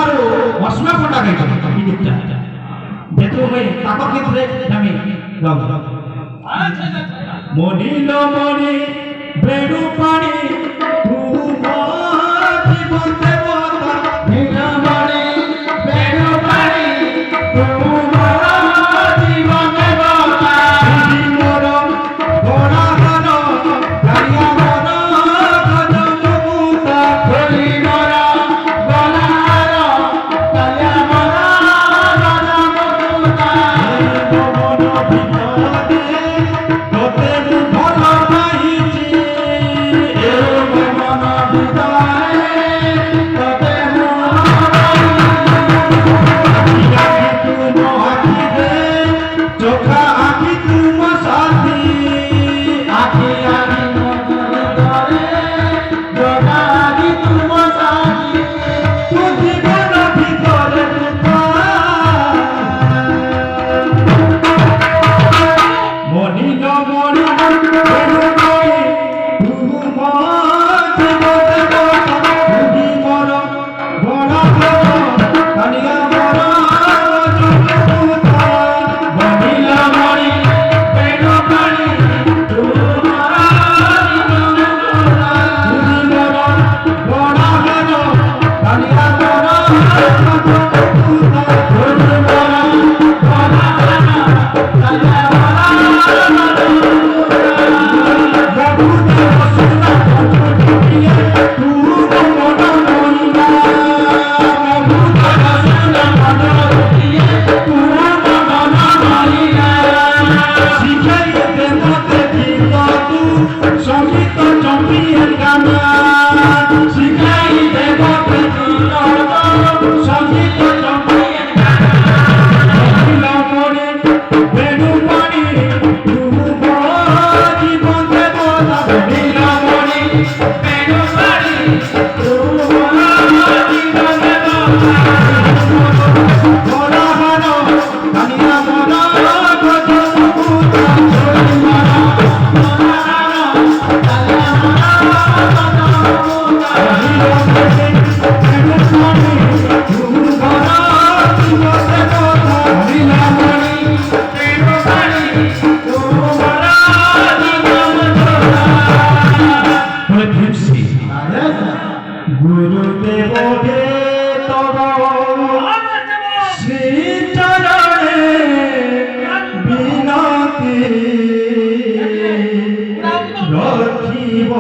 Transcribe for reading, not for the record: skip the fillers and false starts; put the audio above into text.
आरो वसमा कोटा गई ई दिखता देखो मैं ताकत कितने हमें गाओ मोनी लो मोनी बेडू पानी तू जीवन देवता नीला मोनी बेडू पानी तू जीवन देवता मोर गोड़ा हारो गालिया मोर गजब मुता खोली मोर गोड़ा हारो गालिया मोर गजब मुता मोर बिगड़े তোতে ভালো পাইছি এ মন বিদায় তোতে আখি তুম আখি রে চোখা আখি তুম সাথী আখি আখি মন ধরে চোখা আখি তুম সাথী তু জীবন ভিতরে মনি নমনি গুরুদেবকে তব শ্রী চরণে বিনতি রখিব